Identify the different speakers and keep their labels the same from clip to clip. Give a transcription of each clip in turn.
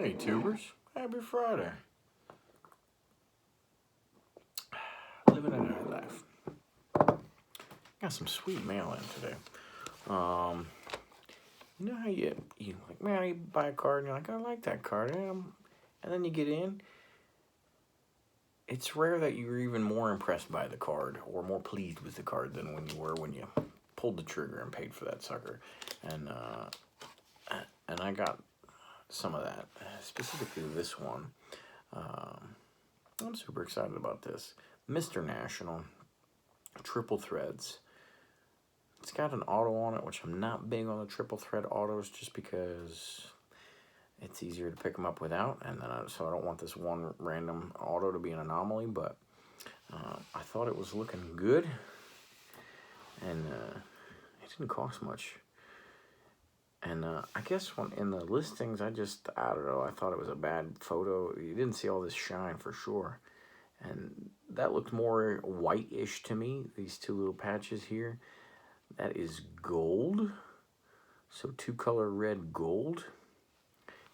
Speaker 1: Hey tubers, happy Friday. Living a high life. Got some sweet mail in today. Um, you know how you like, man, you buy a card and you're like, I like that card. And then you get in. It's rare that you're even more impressed by the card or more pleased with the card than when you were when you pulled the trigger and paid for that sucker. And I got some of that, specifically this one. I'm super excited about this. Mr. National, triple threads. It's got an auto on it, which I'm not big on the triple thread autos just because it's easier to pick them up without, and then so I don't want this one random auto to be an anomaly, but I thought it was looking good, and it didn't cost much. And I guess when in the listings, I don't know, I thought it was a bad photo. You didn't see all this shine for sure. And that looked more white-ish to me, these two little patches here. That is gold. So two-color red gold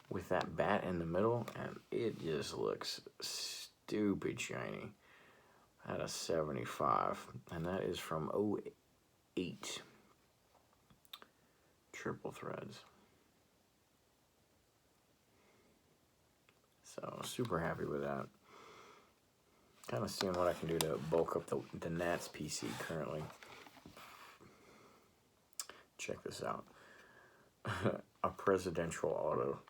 Speaker 1: with that bat in the middle. And it just looks stupid shiny at a 75. And that is from 08. Triple threads. So super happy with that. Kind of seeing what I can do to bulk up the Nats PC currently. Check this out. A presidential auto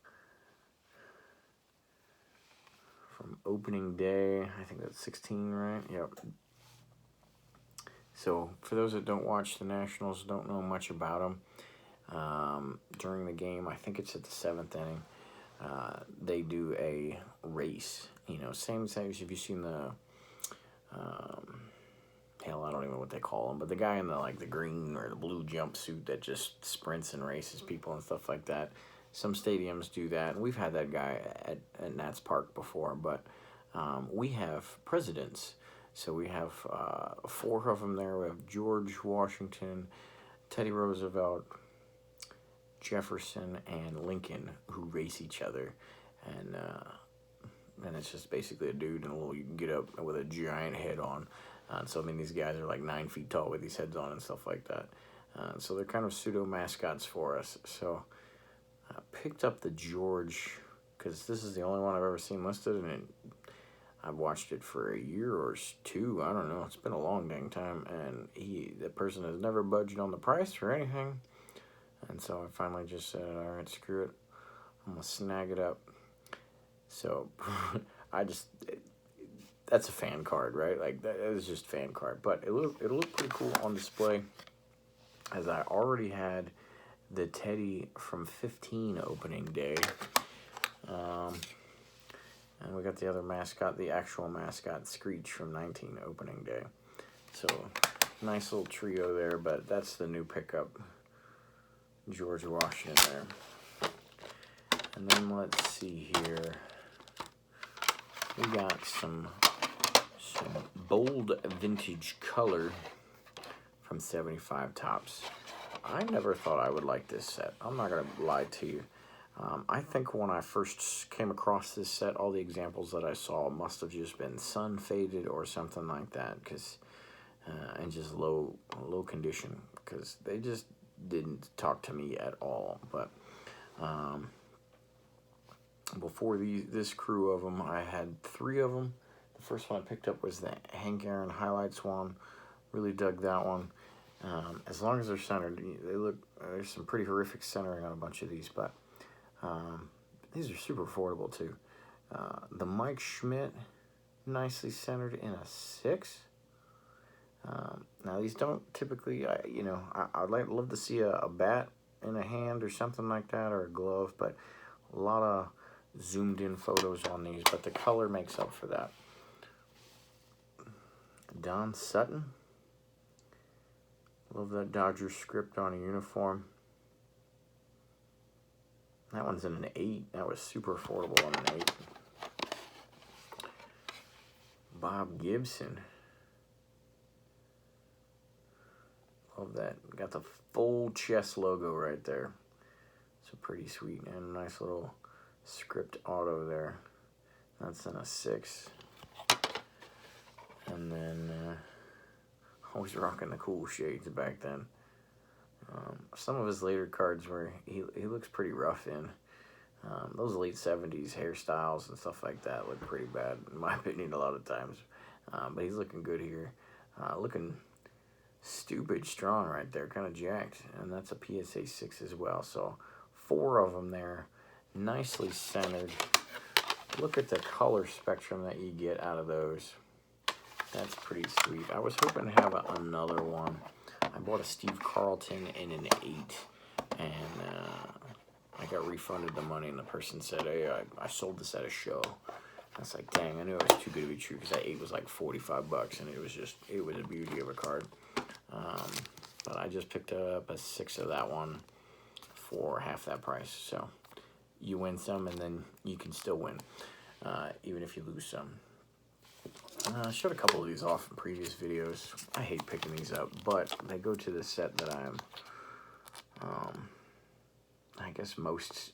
Speaker 1: from opening day. I think that's 16, right? Yep. So for those that don't watch the Nationals, don't know much about them, during the game, I think it's at the 7th inning, they do a race. You know, same as if you've seen the hell, I don't even know what they call him, but the guy in the green or the blue jumpsuit that just sprints and races people and stuff like that. Some stadiums do that, and we've had that guy at Nats Park before, but we have presidents. So we have 4 of them there. We have George Washington, Teddy Roosevelt, Jefferson, and Lincoln, who race each other. And it's just basically a dude in a little, you can get up with a giant head on. So, I mean, these guys are like 9 feet tall with these heads on and stuff like that. So they're kind of pseudo mascots for us. So I picked up the George because this is the only one I've ever seen listed, and I've watched it for a year or 2. I don't know. It's been a long dang time, and the person has never budged on the price or anything. And so I finally just said, all right, screw it. I'm going to snag it up. So that's a fan card, right? Like, that is just fan card. But it'll look pretty cool on display, as I already had the Teddy from 15 opening day. And we got the other mascot, the actual mascot, Screech, from 19 opening day. So, nice little trio there, but that's the new pickup, George Washington there. And then let's see here. We got some bold vintage color from 75 Tops. I never thought I would like this set. I'm not going to lie to you. I think when I first came across this set, all the examples that I saw must have just been sun faded or something like that, because and just low condition, because they just didn't talk to me at all. But before this crew of them, I had 3 of them. The first one I picked up was the Hank Aaron Highlights one. Really dug that one. As long as they're centered, there's some pretty horrific centering on a bunch of these, but these are super affordable too. The Mike Schmidt, nicely centered in a 6. Now these don't typically, I'd love to see a bat in a hand or something like that, or a glove, but a lot of zoomed in photos on these, but the color makes up for that. Don Sutton. Love that Dodgers script on a uniform. That one's in an 8. That was super affordable on an 8. Bob Gibson. Love that. Got the full chest logo right there. So pretty sweet, and a nice little script auto there. That's in a 6. And then always rocking the cool shades back then. Some of his later cards where he looks pretty rough in. Those late 70s hairstyles and stuff like that look pretty bad, in my opinion, a lot of times. But he's looking good here. Looking stupid strong right there, kind of jacked. And that's a PSA 6 as well. So 4 of them there, nicely centered. Look at the color spectrum that you get out of those. That's pretty sweet. I was hoping to have another one. I bought a Steve Carlton in an 8, and I got refunded the money, and the person said, hey, I sold this at a show. I was like, dang, I knew it was too good to be true, because that 8 was like 45 bucks, and it was a beauty of a card. But I just picked up a 6 of that one for half that price. So you win some, and then you can still win, even if you lose some. I showed a couple of these off in previous videos. I hate picking these up, but they go to the set that I'm, I guess, most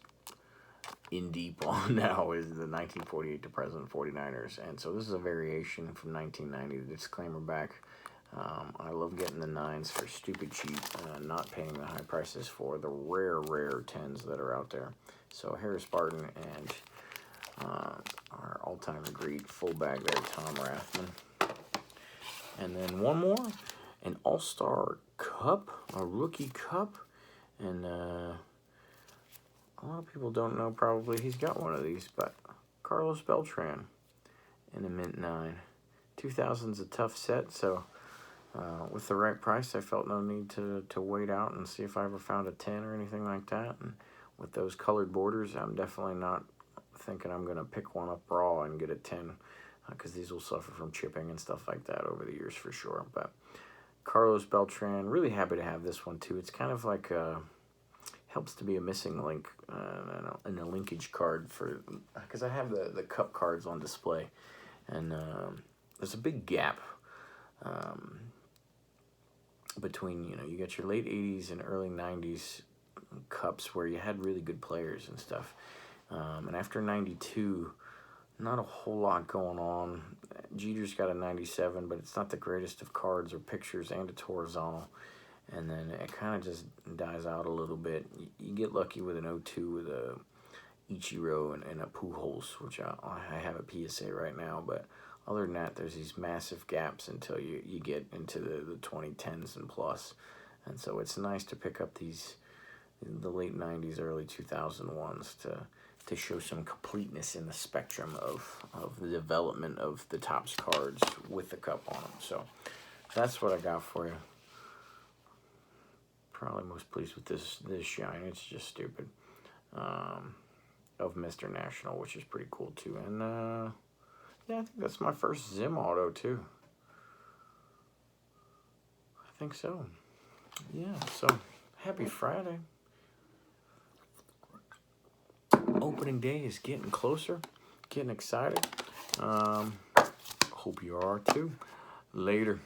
Speaker 1: in deep on now is the 1948 to present 49ers. And so this is a variation from 1990. The disclaimer back. I love getting the 9s for stupid cheap, not paying the high prices for the rare 10s that are out there. So Harris Barton and our all-time great fullback there, Tom Rathman. And then one more, an All-Star Cup, a rookie cup. And a lot of people don't know probably he's got one of these, but Carlos Beltran in a mint 9. 2000's a tough set, so with the right price, I felt no need to wait out and see if I ever found a 10 or anything like that. And with those colored borders, I'm definitely not thinking I'm going to pick one up raw and get a 10, because these will suffer from chipping and stuff like that over the years for sure. But Carlos Beltran, really happy to have this one too. It's kind of like helps to be a missing link and a linkage card for, because I have the cup cards on display, and there's a big gap between, you got your late 80s and early 90s cups where you had really good players and stuff. And after 92, not a whole lot going on. Jeter's got a 97, but it's not the greatest of cards or pictures, and it's horizontal. And then it kind of just dies out a little bit. You get lucky with an 02 with a Ichiro and a Pujols, which I have a PSA right now. But other than that, there's these massive gaps until you get into the 2010s and plus. And so it's nice to pick up the late 90s, early 2001s to show some completeness in the spectrum of the development of the Topps cards with the cup on them. So that's what I got for you. Probably most pleased with this shine. It's just stupid. Of Mr. National, which is pretty cool too. And yeah, I think that's my first Zim auto too. I think so. Yeah, so happy Friday. Opening day is getting closer, getting excited. Hope you are too. Later.